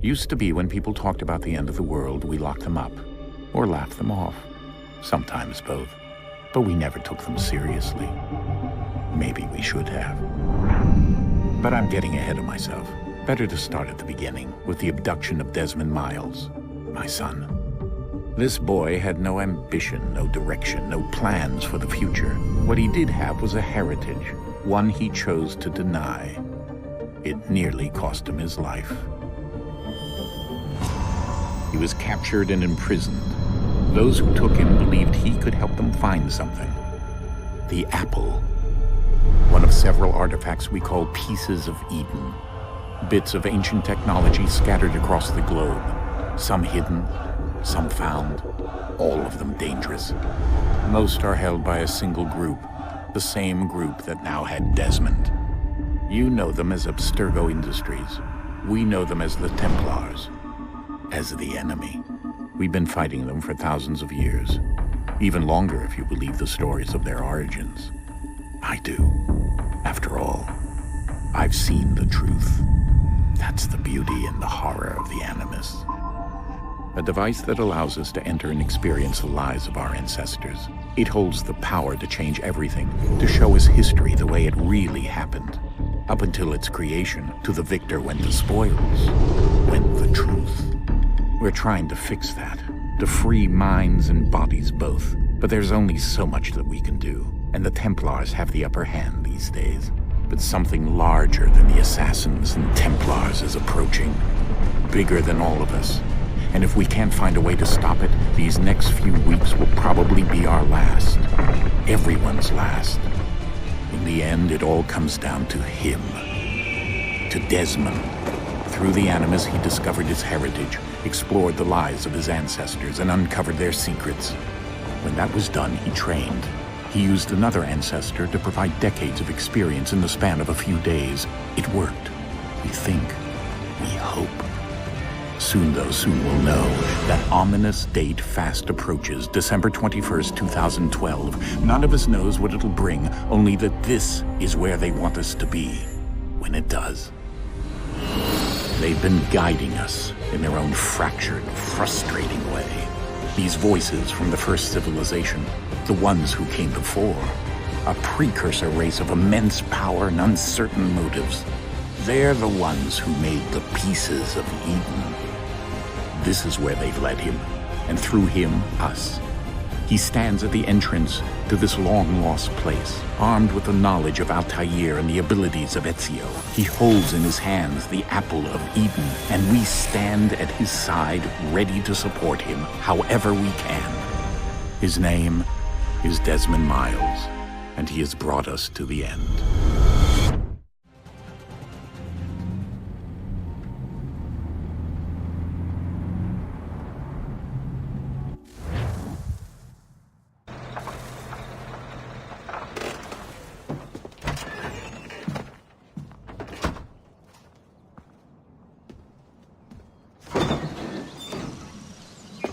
Used to be when people talked about the end of the world, we locked them up. Or laughed them off. Sometimes both. But we never took them seriously. Maybe we should have. But I'm getting ahead of myself. Better to start at the beginning, with the abduction of Desmond Miles, my son. This boy had no ambition, no direction, no plans for the future. What he did have was a heritage, one he chose to deny. It nearly cost him his life. He was captured and imprisoned. Those who took him believed he could help them find something. The apple. One of several artifacts we call Pieces of Eden. Bits of ancient technology scattered across the globe. Some hidden, some found, all of them dangerous. Most are held by a single group, the same group that now had Desmond. You know them as Abstergo Industries. We know them as the Templars, as the enemy. We've been fighting them for thousands of years, even longer if you believe the stories of their origins. I do. After all, I've seen the truth. That's the beauty and the horror of the Animus. A device that allows us to enter and experience the lives of our ancestors. It holds the power to change everything, to show us history the way it really happened. Up until its creation, to the victor went the spoils, went the truth. We're trying to fix that, to free minds and bodies both. But there's only so much that we can do, and the Templars have the upper hand these days. But something larger than the Assassins and Templars is approaching, bigger than all of us. And if we can't find a way to stop it, these next few weeks will probably be our last. Everyone's last. In the end, it all comes down to him. To Desmond. Through the Animus, he discovered his heritage, explored the lives of his ancestors, and uncovered their secrets. When that was done, he trained. He used another ancestor to provide decades of experience in the span of a few days. It worked. We think. We hope. Soon we'll know. That ominous date fast approaches, December 21st, 2012. None of us knows what it'll bring, only that this is where they want us to be, when it does. They've been guiding us in their own fractured, frustrating way. These voices from the first civilization, the ones who came before, a precursor race of immense power and uncertain motives. They're the ones who made the Pieces of Eden. This is where they've led him, and through him, us. He stands at the entrance to this long-lost place, armed with the knowledge of Altair and the abilities of Ezio. He holds in his hands the Apple of Eden, and we stand at his side, ready to support him however we can. His name is Desmond Miles, and he has brought us to the end.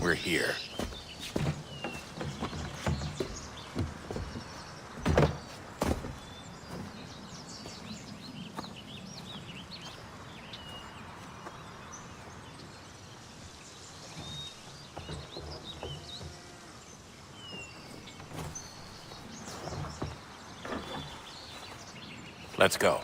We're here. Let's go.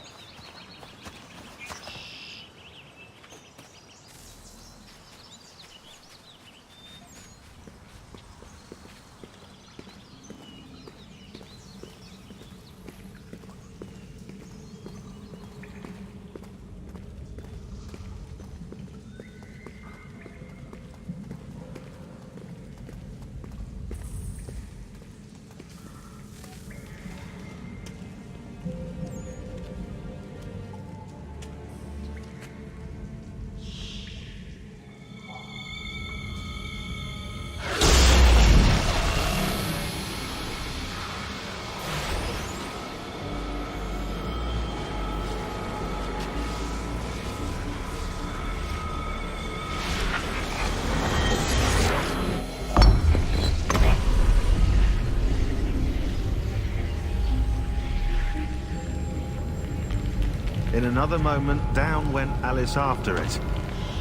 In another moment, down went Alice after it.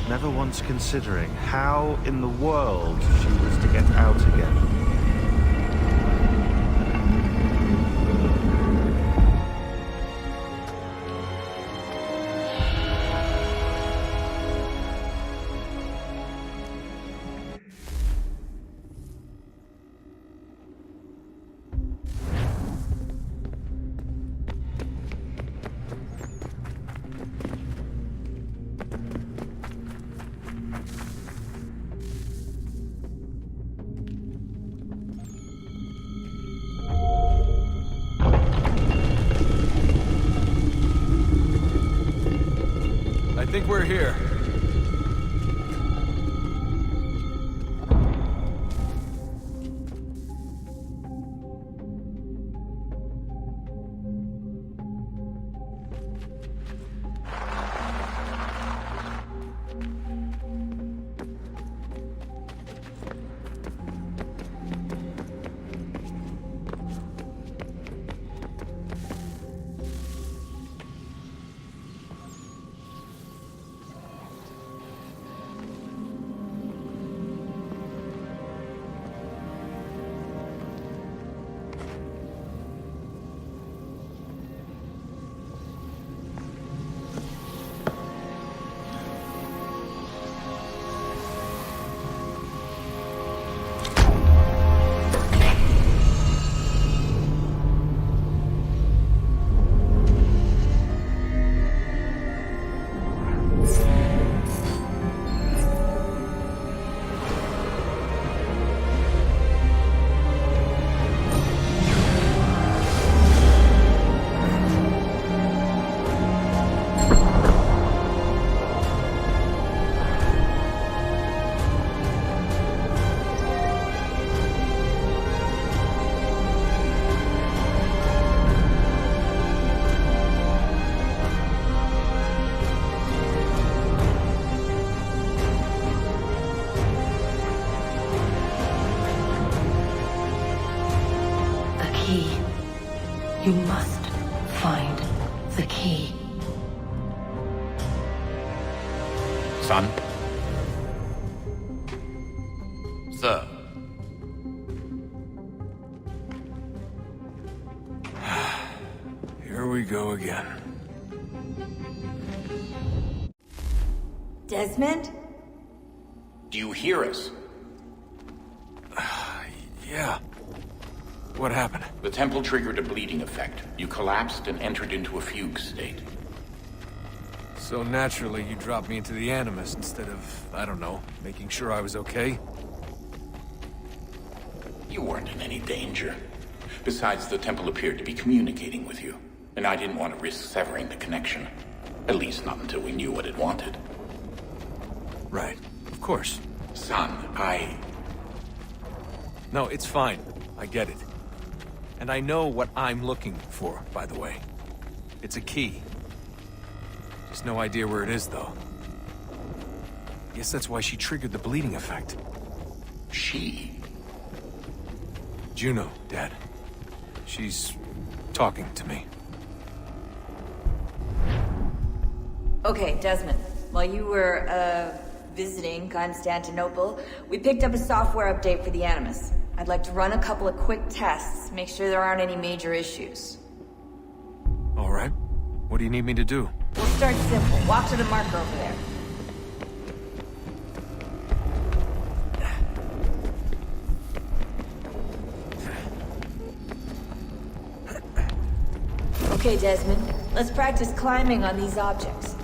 never once considering how in the world she was to get out again. I think we're here. You must find the key. Son? Sir. Here we go again. Desmond? Do you hear us? Yeah. What happened? The temple triggered a bleeding effect. You collapsed and entered into a fugue state. So naturally, you dropped me into the Animus instead of, I don't know, making sure I was okay? You weren't in any danger. Besides, the temple appeared to be communicating with you, and I didn't want to risk severing the connection. At least not until we knew what it wanted. Right. Of course. Son, No, it's fine. I get it. And I know what I'm looking for, by the way. It's a key. Just no idea where it is, though. Guess that's why she triggered the bleeding effect. She? Juno, Dad. She's talking to me. Okay, Desmond. While you were, visiting Constantinople, we picked up a software update for the Animus. I'd like to run a couple of quick tests, make sure there aren't any major issues. All right. What do you need me to do? We'll start simple. Walk to the marker over there. Okay, Desmond. Let's practice climbing on these objects.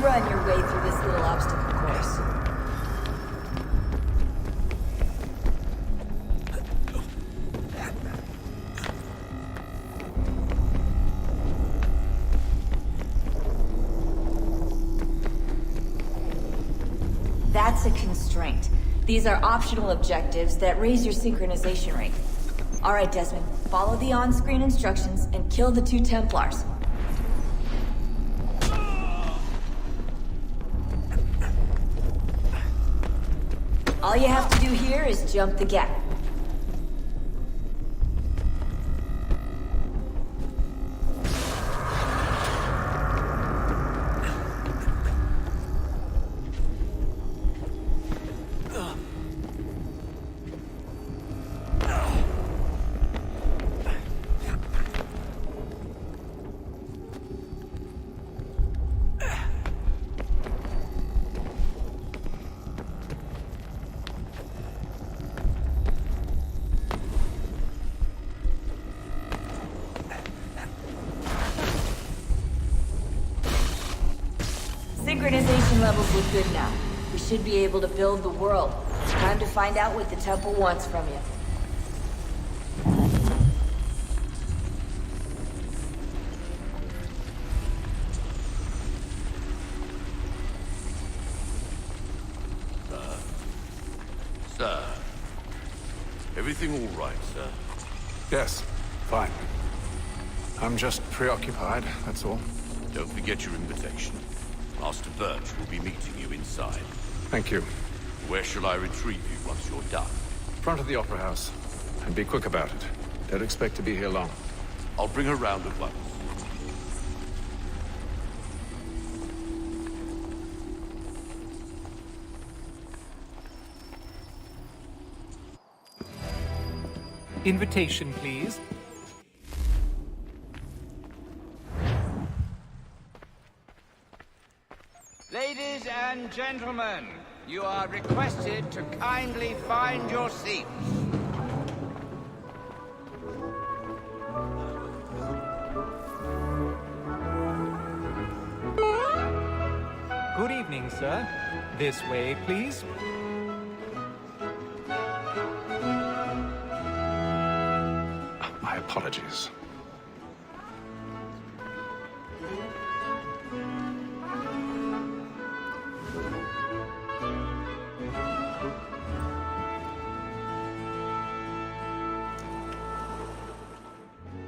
Run your way through this little obstacle course. That's a constraint. These are optional objectives that raise your synchronization rate. Alright, Desmond, follow the on-screen instructions and kill the 2 Templars. All you have to do here is jump the gap. Synchronization levels look good now. We should be able to build the world. Time to find out what the temple wants from you. Sir. Everything all right, sir? Yes, fine. I'm just preoccupied, that's all. Don't forget your invitation. Master Birch will be meeting you inside. Thank you. Where shall I retrieve you once you're done? Front of the Opera House. And be quick about it. Don't expect to be here long. I'll bring her round at once. Invitation, please. Ladies and gentlemen, you are requested to kindly find your seats. Good evening, sir. This way, please. My apologies.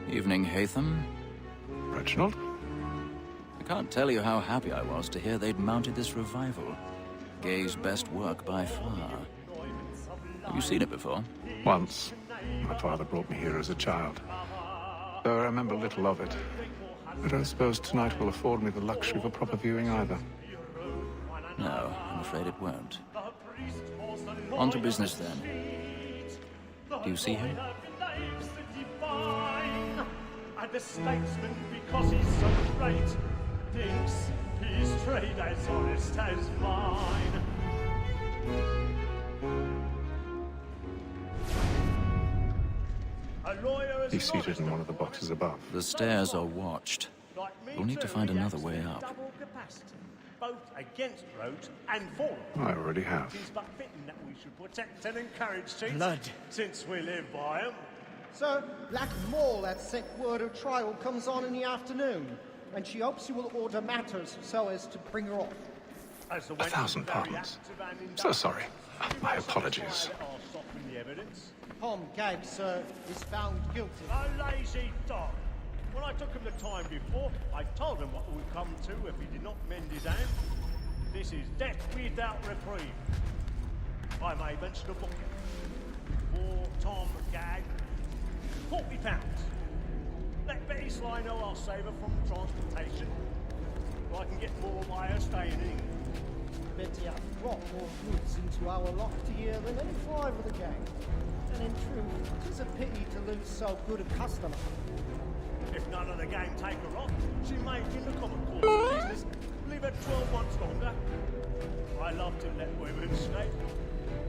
Evening, Haytham. Reginald? I can't tell you how happy I was to hear they'd mounted this revival. Gay's best work by far. Have you seen it before? Once. My father brought me here as a child. Though I remember little of it. I don't suppose tonight will afford me the luxury of a proper viewing either. No, I'm afraid it won't. On to business then. Do you see him? And the statesman, because he's so great, thinks his trade as honest as mine. He's seated in one of the boxes above. The stairs are watched. We'll need to find another way up. Both against roads and for I already have. It is but fitting that we should protect and encourage cheats, Blood. since we live by them. Sir, Black Maul had sent word her trial comes on in the afternoon, and she hopes you will order matters so as to bring her off. 1,000 pardons. So sorry. My apologies. Tom Gabe, sir, is found guilty. A lazy dog. When I took him the time before, I told him what would come to if he did not mend his hand. This is death without reprieve. I may mention a book. For Tom Gag, £40. Let Betty Sly know I'll save her from transportation. So I can get more by her staying in England. Betty hath brought more goods into our loft here than any five of the gang. And in truth, 'tis a pity to lose so good a customer. If none of the gang take her off, she may, in the common course of business, leave her 12 months longer. I love to let women skate.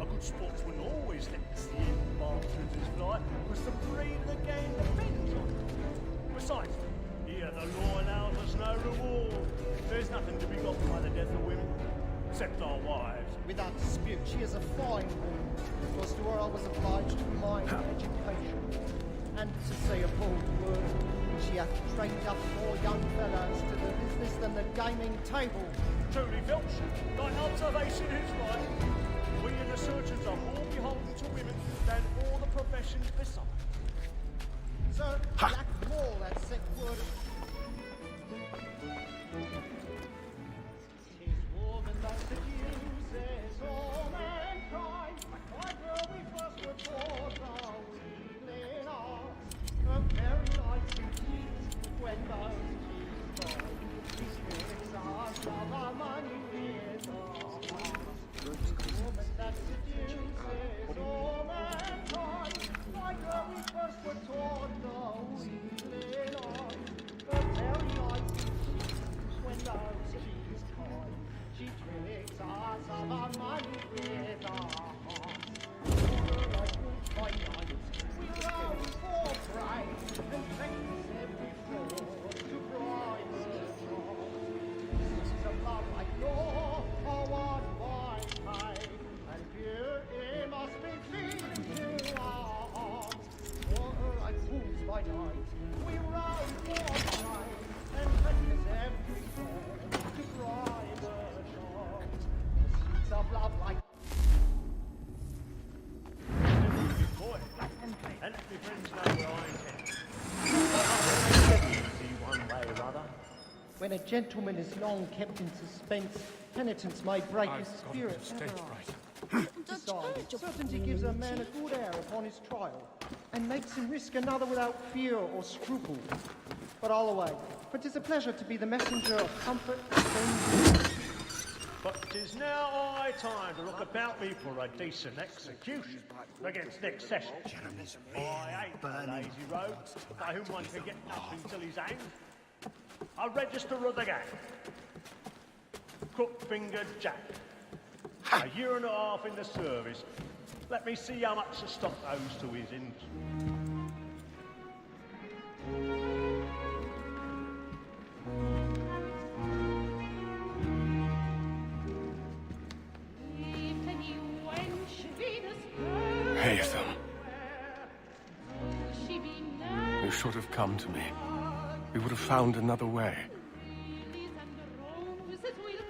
A good sportsman always lets the in-bastards fly, because the breed of the gang depends on it. Besides, here the law allows us no reward. There's nothing to be got by the death of women, except our wives. Without dispute, she is a fine woman. It was to her I was obliged to remind her education. And to say a bold word, she hath trained up more young fellows to the business than the gaming table. Truly, Filch, thy observation is right. We and the surgeons are more beholden to women than all the professions beside. Sir, Jack Moore, that sick word. Tis woman that seduces all mankind. Why were we first were taught our weakling arts? Her very life indeed, when those teeth fall. These lyrics are love, our money with our hearts. Woman that seduces all mankind. Why were we first were taught our weakling arts? Her very life indeed, when those teeth fall. She tricks us of our money with our hearts. Like wolves by night, we roam for prey, and practice every fraud to bribe the job. This is a love like law, or what by pay, and here it must be feeding to our arms. For like wolves by night, we roam for prey, and practice every fraud to bribe the job. The seeds of love like Boy, and let me friends know where I intend. See one way or other. when a gentleman is long kept in suspense, penitence may break his spirit. Besides, certainty gives a man a good air upon his trial, and makes him risk another without fear or scruple. But I'll away, for 'tis a pleasure to be the messenger of comfort and But 'tis now high time to look about me for a decent execution against next session. I ain't a lazy rogue, by whom one can get nothing till he's hanged. A register of the gang. Crook-fingered Jack. A year and a half in the service. Let me see how much the stock owes to his ins. Haytham. You should have come to me. We would have found another way.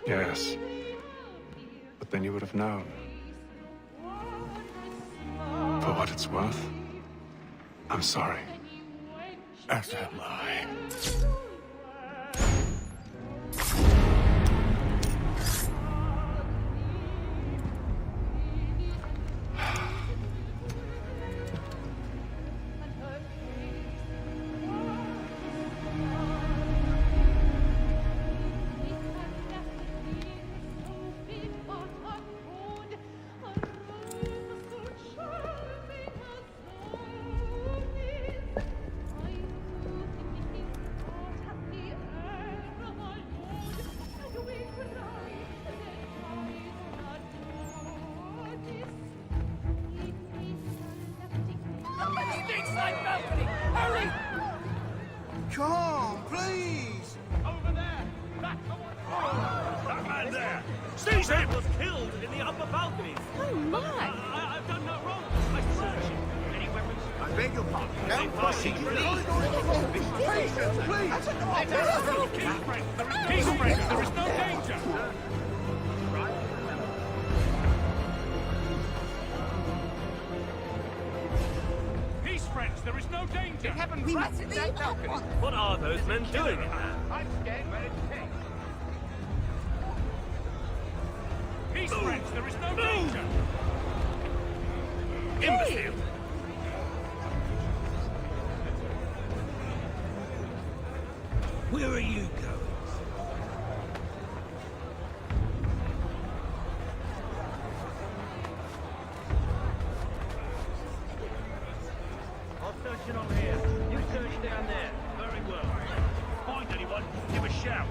Yes. But then you would have known. For what it's worth, I'm sorry. As am I. Come on, please! Over there! That man there! Seize him! Was killed in the upper balconies. Oh, my! I've done no wrong. I searched him. Any weapons? I beg your pardon. No pushing, please! Peacebreaker, there is no danger! Peace, friends, there is no danger! We must leave that balcony! What are those men doing in there? I'm scared where it's taken. Peace, friends, there is no danger! Imbecile! Where are you going? I'll search in on here. You search down there. Very well. Find anyone, give a shout.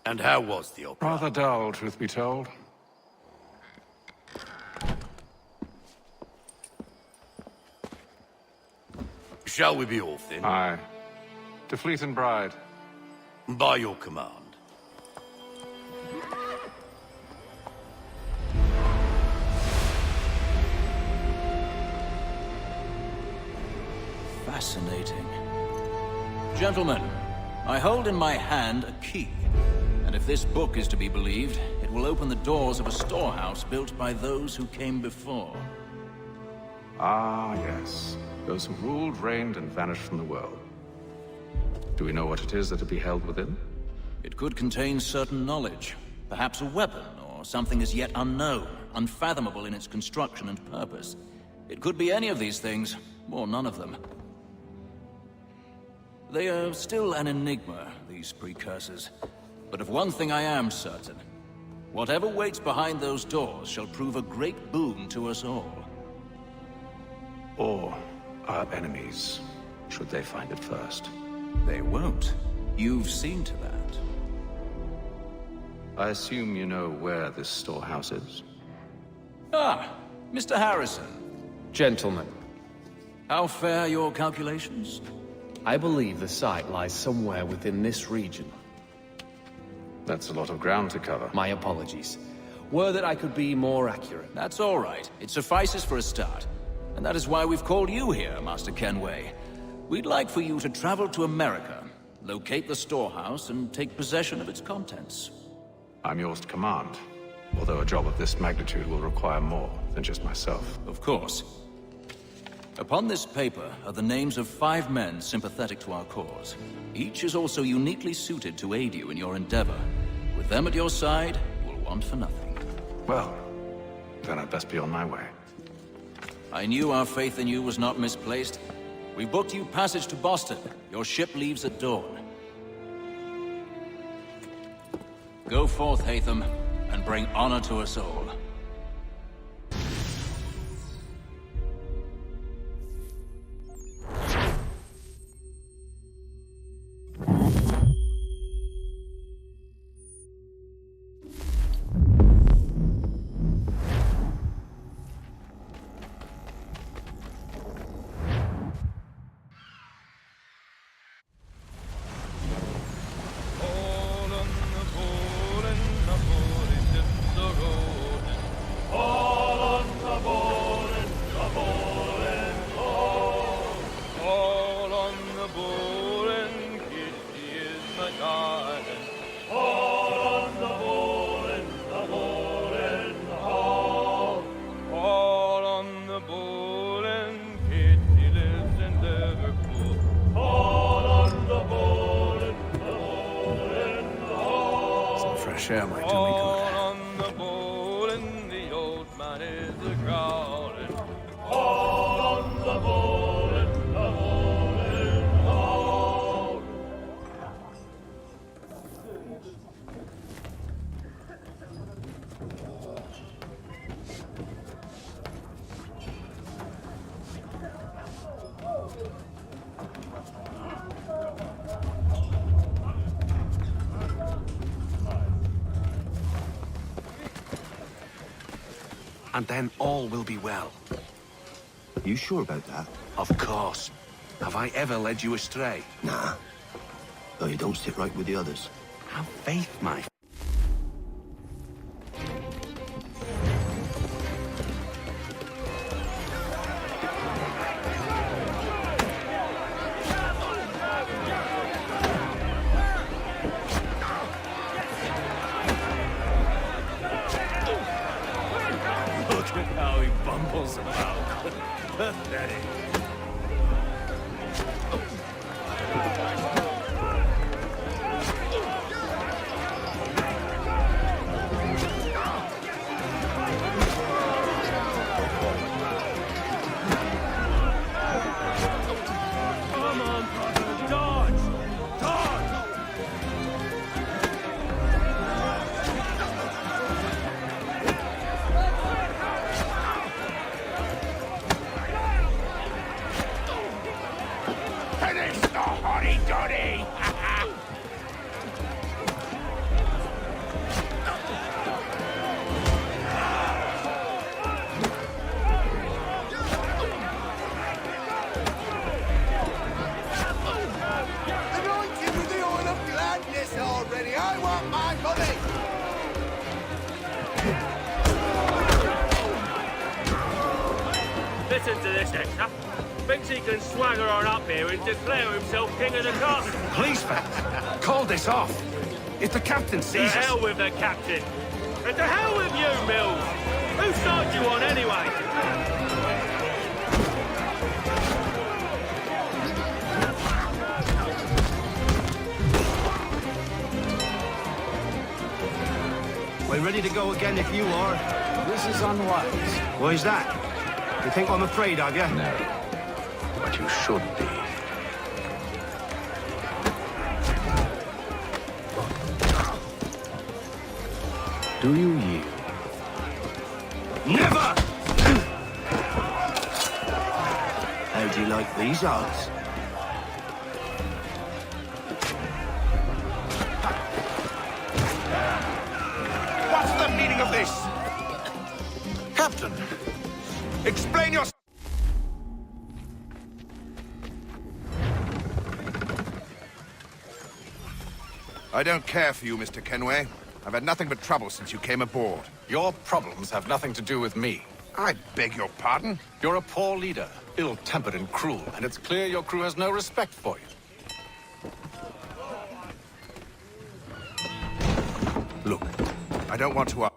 And how was the opera? Rather dull, truth be told. Shall we be off then? Aye. To Fleet and Bride. By your command. Fascinating. Gentlemen, I hold in my hand a key. And if this book is to be believed, it will open the doors of a storehouse built by those who came before. Ah, yes. Those who ruled, reigned, and vanished from the world. Do we know what it is that will be held within? It could contain certain knowledge. Perhaps a weapon, or something as yet unknown, unfathomable in its construction and purpose. It could be any of these things, or none of them. They are still an enigma, these precursors. But of one thing I am certain. Whatever waits behind those doors shall prove a great boon to us all. Or our enemies, should they find it first. They won't. You've seen to that. I assume you know where this storehouse is? Ah, Mr. Harrison. Gentlemen, How fare your calculations? I believe the site lies somewhere within this region. That's a lot of ground to cover. My apologies. Were that I could be more accurate. That's all right. It suffices for a start. And that is why we've called you here, Master Kenway. We'd like for you to travel to America, locate the storehouse, and take possession of its contents. I'm yours to command, although a job of this magnitude will require more than just myself. Of course. Upon this paper are the names of 5 men sympathetic to our cause. Each is also uniquely suited to aid you in your endeavor. With them at your side, you will want for nothing. Well, then I'd best be on my way. I knew our faith in you was not misplaced. We booked you passage to Boston. Your ship leaves at dawn. Go forth, Hatham, and bring honor to us all. Share my tummy good. On the bowl and the old man is a growling. On the bowl and the bowling hall. And then all will be well. You sure about that? Of course. Have I ever led you astray? Nah. Though you don't sit right with the others. Have faith, my... Look at how he bumbles about. Pathetic. Come on, brother, dodge! Dodge! Head Listen to this, Hector. Thinks he can swagger on up here and declare himself king of the castle. Please, fellas, call this off. If the captain To sees us... hell with the captain. And to hell with you, Mills. Whose side you on, anyway? We're ready to go again if you are. This is unwise. Why is that? You think I'm afraid of you? No. But you should be. Do you yield? Never! How do you like these odds? What's the meaning of this? Captain, explain your... I don't care for you, Mr. Kenway. I've had nothing but trouble since you came aboard. Your problems have nothing to do with me. I beg your pardon? You're a poor leader, ill-tempered and cruel, and it's clear your crew has no respect for you. Look, I don't want to...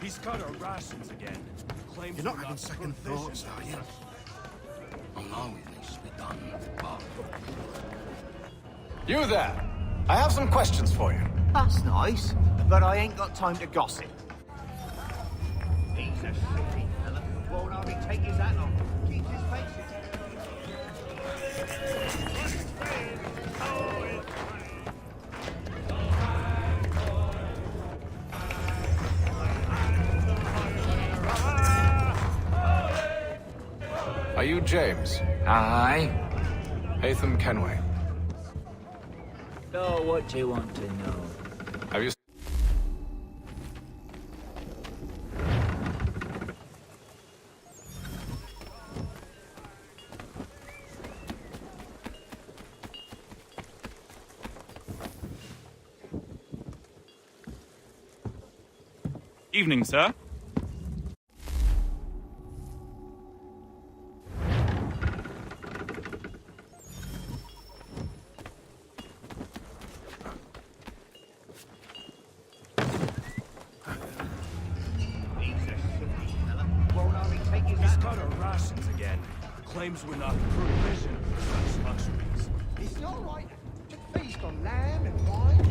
He's cut our rations again. Claims You're not we're having second thoughts, are you? I know it needs to be done, but... You there! I have some questions for you. That's nice, but I ain't got time to gossip. He's a shitty fella. Won't hardly take his hat off. Keep his face. Are you James? Aye. Haytham Kenway. Oh, what do you want to know? Have you... Evening, sir. He's cut our rations again. Claims we're not provision for such luxuries. It's not right to feast on lamb and wine.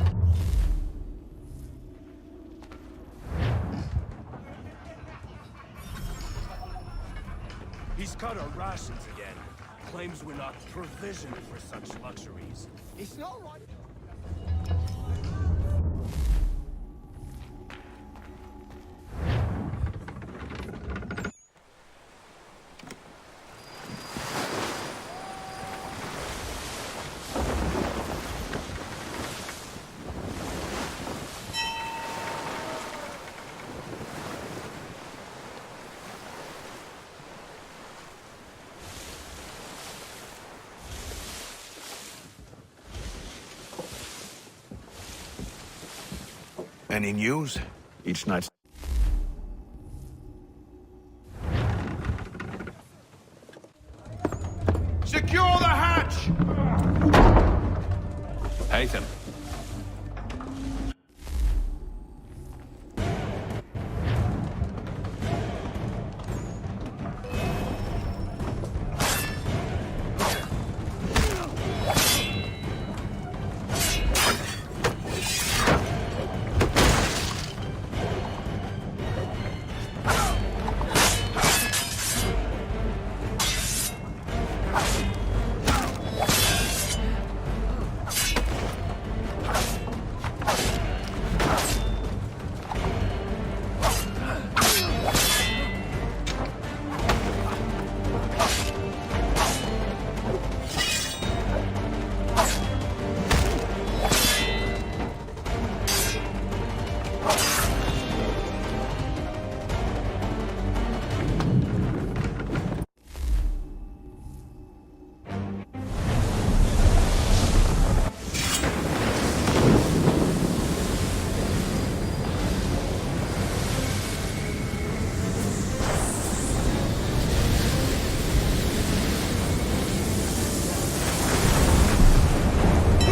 He's cut our rations again. Claims we're not provision for such luxuries. It's not right. Any news? Each night. Secure the hatch! Haytham. We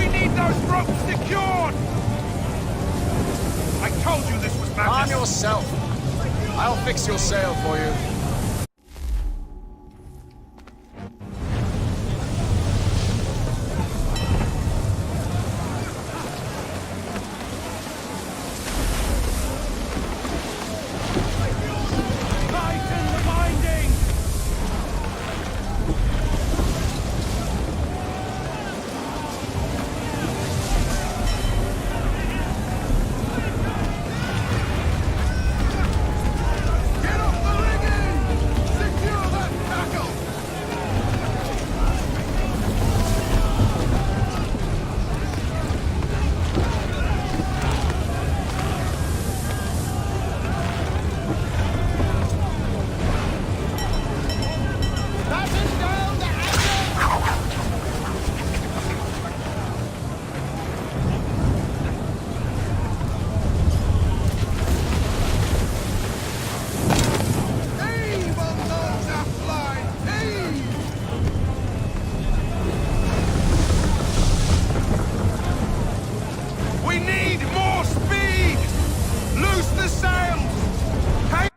need those ropes secured! I told you this was madness! Calm yourself. I'll fix your sail for you. Tighten the binding! Get off the rigging! Secure that tackle! Batten down the anchor! Heave on those aft lines! Heave! We need more speed! Loose the sails! Take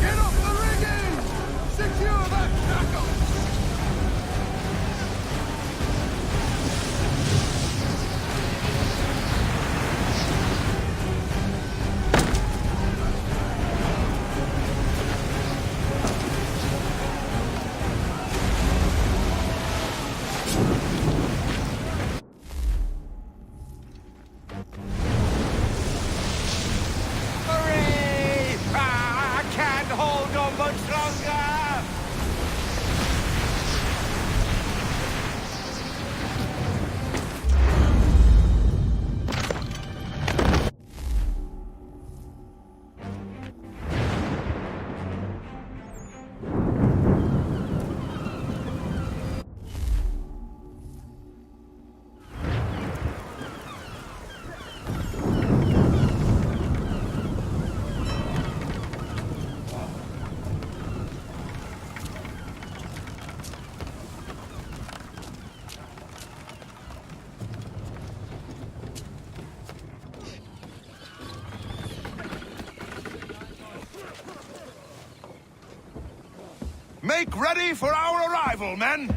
Get off the rigging! Secure that tackle! Hooray! I can't hold on much longer! Make ready for our arrival, men!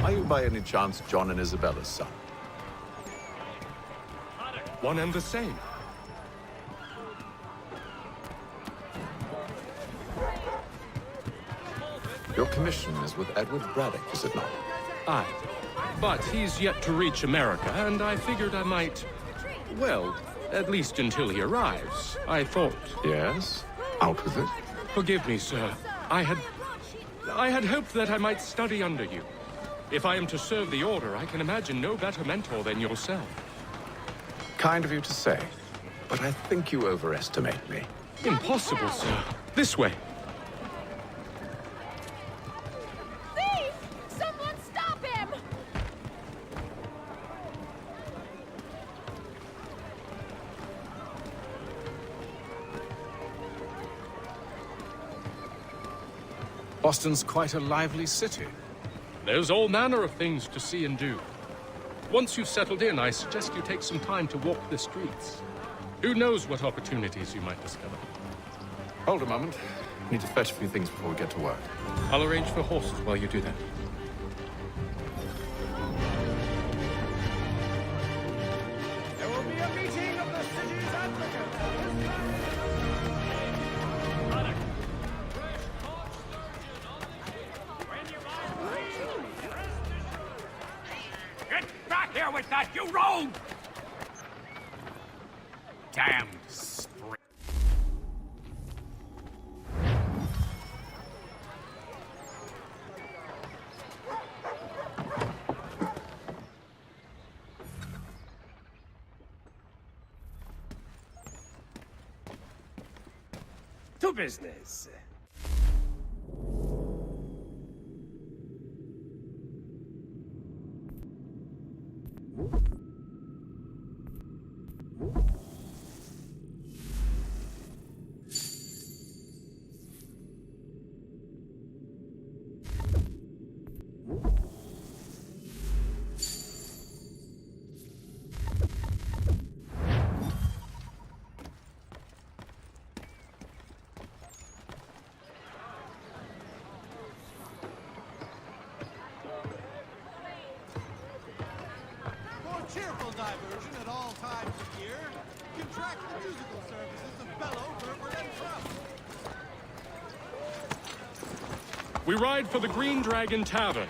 Are you by any chance John and Isabella's son? One and the same. Your commission is with Edward Braddock, is it not? Aye. But he's yet to reach America, and I figured I might... Well, at least until he arrives. I thought... Yes? Out with it. Forgive me, sir. I had hoped that I might study under you. If I am to serve the Order, I can imagine no better mentor than yourself. Kind of you to say, but I think you overestimate me. Impossible, sir. This way. Thief! Someone stop him! Boston's quite a lively city. There's all manner of things to see and do. Once you've settled in, I suggest you take some time to walk the streets. Who knows what opportunities you might discover. Hold a moment. Need to fetch a few things before we get to work. I'll arrange for horses while you do that. There will be a meeting of the city's advocates. Get back here with that, you rogue! Damn spring. To business. Cheerful diversion at all times of year. Contract the musical services of Bellow, Herbert, and Trump. We ride for the Green Dragon Tavern.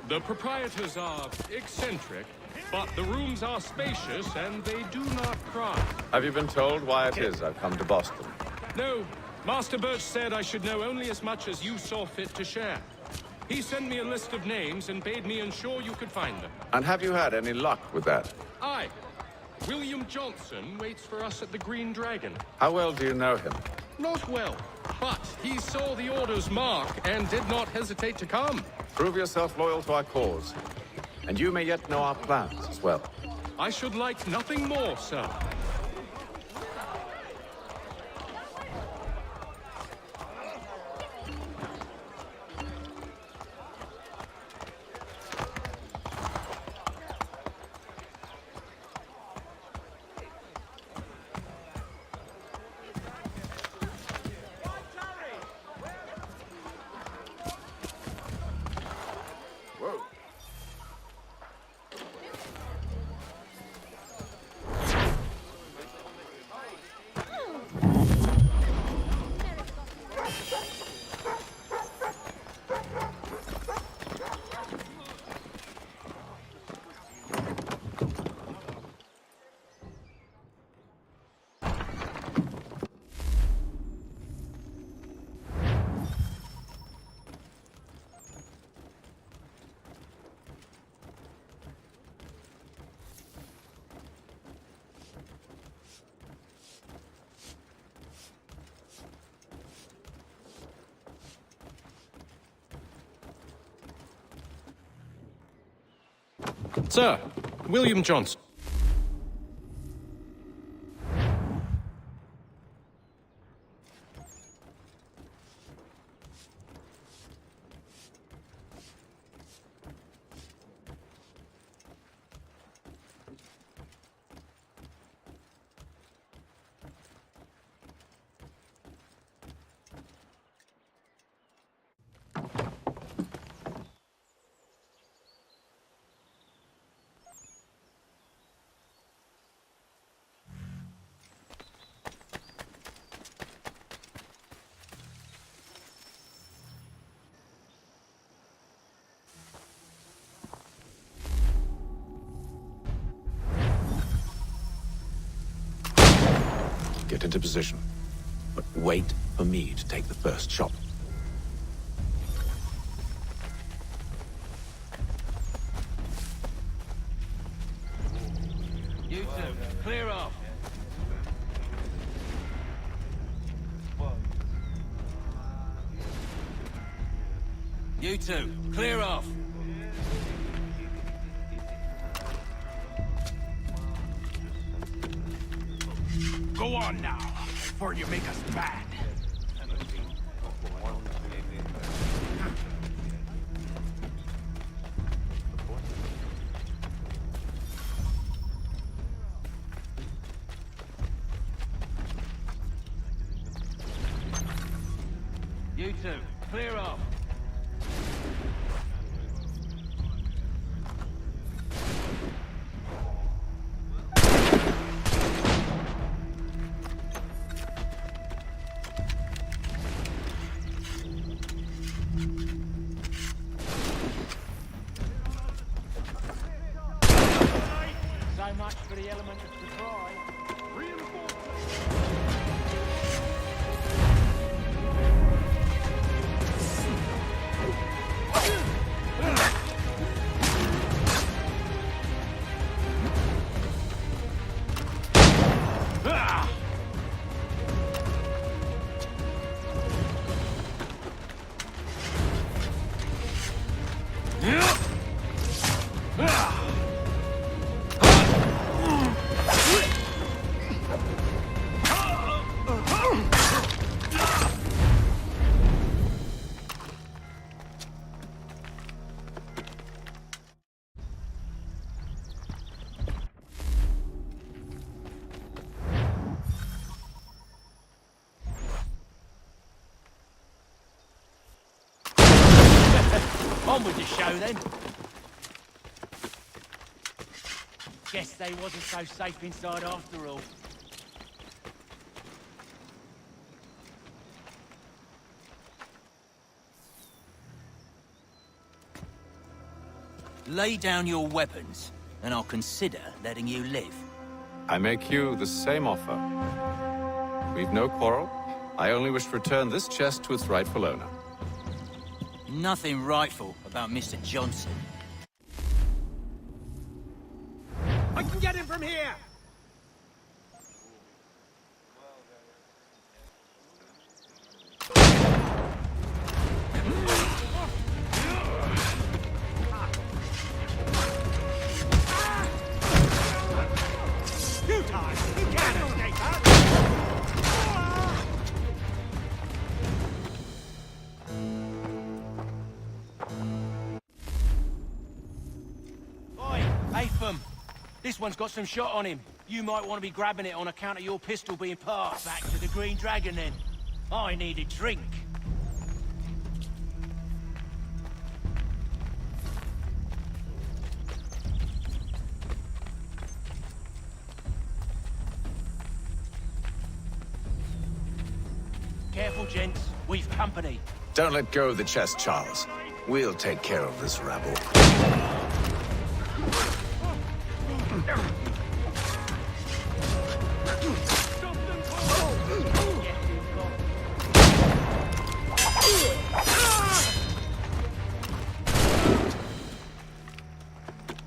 The proprietors are eccentric, but the rooms are spacious and they do not cry. Have you been told why it is I've come to Boston? No, Master Birch said I should know only as much as you saw fit to share. He sent me a list of names and bade me ensure you could find them. And have you had any luck with that? Aye. William Johnson waits for us at the Green Dragon. How well do you know him? Not well, but he saw the Order's mark and did not hesitate to come. Prove yourself loyal to our cause. And you may yet know our plans as well. I should like nothing more, sir. Sir, William Johnson. Get into position. But wait for me to take the first shot. You two, clear off. You two, clear off. Go on now, before you make us mad. You two, clear off. So much for the element of surprise. On with the show, then. Guess they wasn't so safe inside after all. Lay down your weapons, and I'll consider letting you live. I make you the same offer. We've no quarrel. I only wish to return this chest to its rightful owner. Nothing rightful about Mr. Johnson. I can get him from here! You guys, you can't escape that! Atham, this one's got some shot on him. You might want to be grabbing it on account of your pistol being passed. Back to the Green Dragon, then. I need a drink. Careful, gents. We've company. Don't let go of the chest, Charles. We'll take care of this rabble.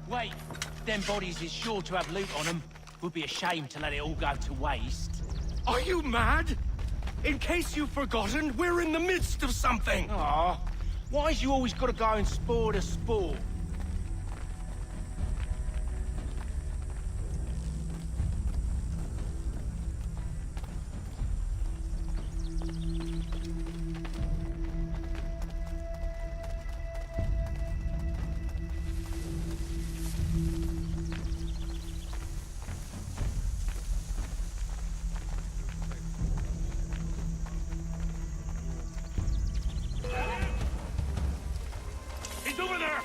Wait, them bodies is sure to have loot on them. Would be a shame to let it all go to waste. Are you mad? In case you've forgotten, we're in the midst of something! Aw, why's you always gotta go and spore to spore? He's over there!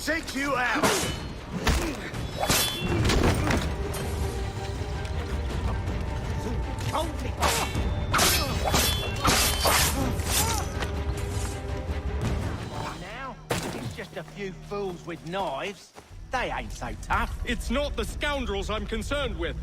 take you out! Now, it's just a few fools with knives. They ain't so tough. It's not the scoundrels I'm concerned with.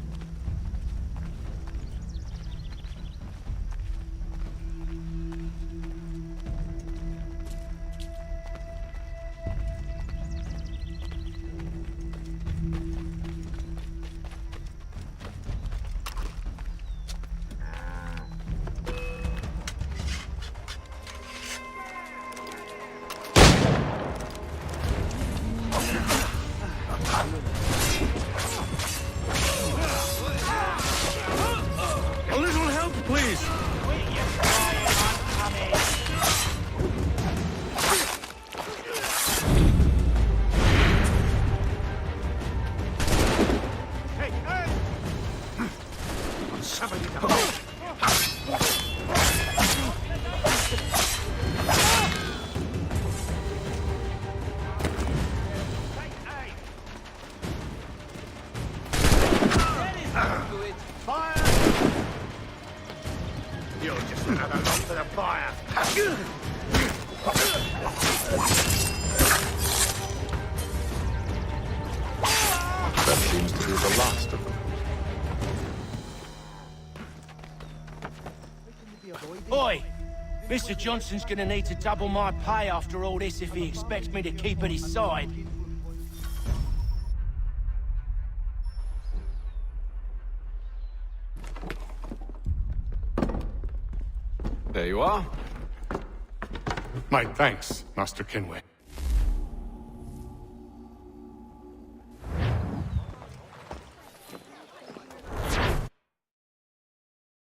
A little help, please! Hey, hey! Somebody Fire! You're just another log for the fire. That seems to be the last of them. Oi! Mr. Johnson's gonna need to double my pay after all this if he expects me to keep at his side. There you are. My thanks, Master Kenway.